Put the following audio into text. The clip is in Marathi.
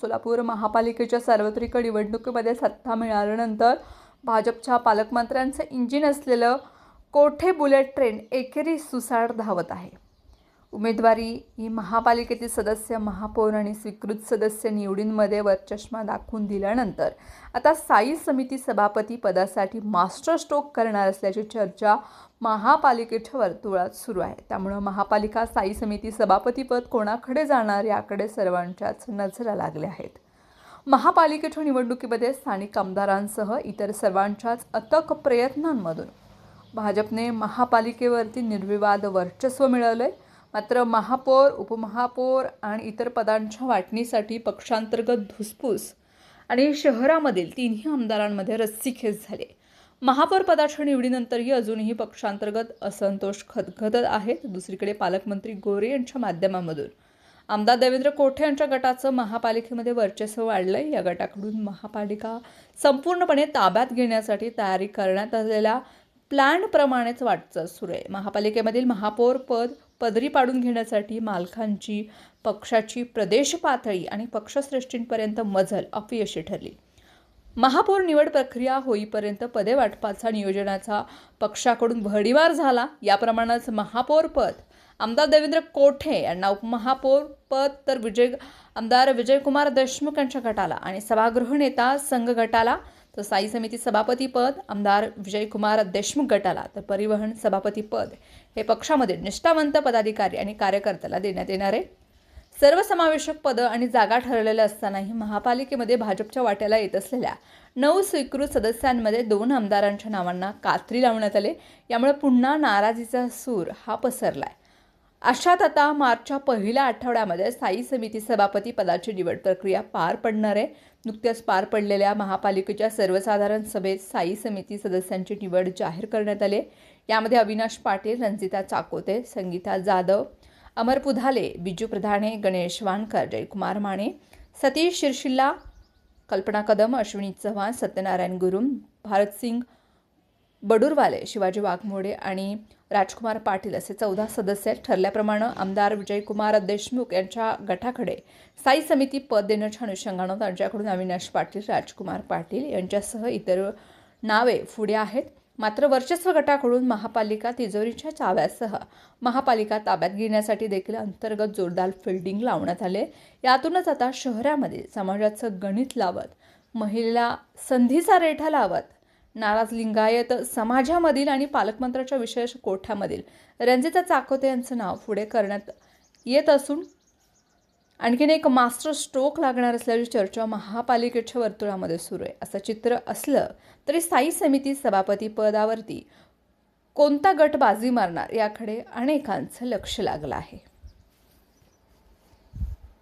सोलापूर महापालिकेच्या सार्वत्रिक निवडणुकीमध्ये सत्ता मिळाल्यानंतर भाजपच्या पालकमंत्र्यांचं इंजिन असलेलं कोठे बुलेट ट्रेन एकेरी सुसाट धावत आहे. उमेदवारी ही महापालिकेतील सदस्य, महापौर आणि स्वीकृत सदस्य निवडींमध्ये वर्चस्व दाखवून दिल्यानंतर आता स्थायी समिती सभापती पदासाठी मास्टर स्ट्रोक करणार असल्याची चर्चा महापालिकेच्या वर्तुळात सुरू आहे. त्यामुळे महापालिका स्थायी समिती सभापतीपद कोणाकडे जाणार याकडे सर्वांच्याच नजरा लागल्या आहेत. महापालिकेच्या निवडणुकीमध्ये स्थानिक आमदारांसह इतर सर्वांच्याच अथक प्रयत्नांमधून भाजपने महापालिकेवरती निर्विवाद वर्चस्व मिळवलंय. मात्र महापौर, उपमहापौर आणि इतर पदांच्या वाटणीसाठी पक्षांतर्गत धुसफूस आणि शहरामधील तिन्ही आमदारांमध्ये रस्सीखेच झाले. महापौर पदाच्या निवडीनंतरही अजूनही पक्षांतर्गत असंतोष खदखदत आहेत. दुसरीकडे पालकमंत्री गोरे यांच्या माध्यमामधून आमदार देवेंद्र कोठे यांच्या गटाचं महापालिकेमध्ये वर्चस्व वाढलंय. या गटाकडून महापालिका संपूर्णपणे ताब्यात घेण्यासाठी तयारी करण्यात आलेल्या प्लॅनप्रमाणेच वाटचाल सुरू आहे. महापालिकेमधील महापौर पद पदरी पाडून घेण्यासाठी मालकांची, पक्षाची प्रदेश पातळी आणि पक्षश्रेष्ठींपर्यंत मजल अपयशी ठरली. महापौर निवड प्रक्रिया होईपर्यंत पदे वाटपाचा नियोजनाचा पक्षाकडून भडीमार झाला. याप्रमाणेच महापौर पद आमदार देवेंद्र कोठे यांना, उपमहापौर पद तर आमदार विजयकुमार देशमुख यांच्या गटाला आणि सभागृह नेता संघ गटाला, तर स्थायी समिती सभापती पद आमदार विजयकुमार देशमुख गटाला, तर परिवहन सभापती पद हे पक्षामध्ये निष्ठावंत पदाधिकारी आणि कार्यकर्त्याला देण्यात येणार आहे. सर्वसमावेशक पदं आणि जागा ठरलेल्या असतानाही महापालिकेमध्ये भाजपच्या वाट्याला येत असलेल्या 9 स्वीकृत सदस्यांमध्ये 2 आमदारांच्या नावांना कात्री लावण्यात आले. यामुळे पुन्हा नाराजीचा सूर हा पसरलाय. अशात आता मार्चच्या पहिल्या आठवड्यामध्ये स्थायी समिती सभापती पदाची निवड प्रक्रिया पार पडणार आहे. नुकत्याच पार पडलेल्या महापालिकेच्या सर्वसाधारण सभेत स्थायी समिती सदस्यांची निवड जाहीर करण्यात आली. यामध्ये अविनाश पाटील, रंजिता चाकोते, संगीता जाधव, अमर पुधाले, बिजू प्रधाने, गणेश वानकर, जयकुमार माने, सतीश शिरशिल्ला, कल्पना कदम, अश्विनी चव्हाण, सत्यनारायण गुरुम, भारतसिंग बडुरवाले, शिवाजी वाघमोडे आणि राजकुमार पाटील असे 14 सदस्य ठरल्याप्रमाणे आमदार विजयकुमार देशमुख यांच्या गटाकडे स्थायी समिती पद देण्याच्या अनुषंगानं त्यांच्याकडून अविनाश पाटील, राजकुमार पाटील यांच्यासह इतर नावे पुढे आहेत. मात्र वर्चस्व गटाकडून महापालिका तिजोरीच्या चाव्यासह महापालिका ताब्यात घेण्यासाठी देखील अंतर्गत जोरदार फिल्डिंग लावण्यात आले. यातूनच आता शहरामध्ये समाजाचं गणित लावत, महिला संधीचा रेठा लावत, नाराज लिंगायत समाजामधील आणि पालकमंत्र्याच्या विशेष कोठ्यामधील रंजिता चाकोते यांचं नाव पुढे करण्यात येत असून आणखीन एक मास्टर स्ट्रोक लागणार असल्याची चर्चा महापालिकेच्या वर्तुळामध्ये सुरू आहे. असं चित्र असलं तरी स्थायी समिती सभापती पदावरती कोणता गट बाजी मारणार याकडे अनेकांचं लक्ष लागलं आहे.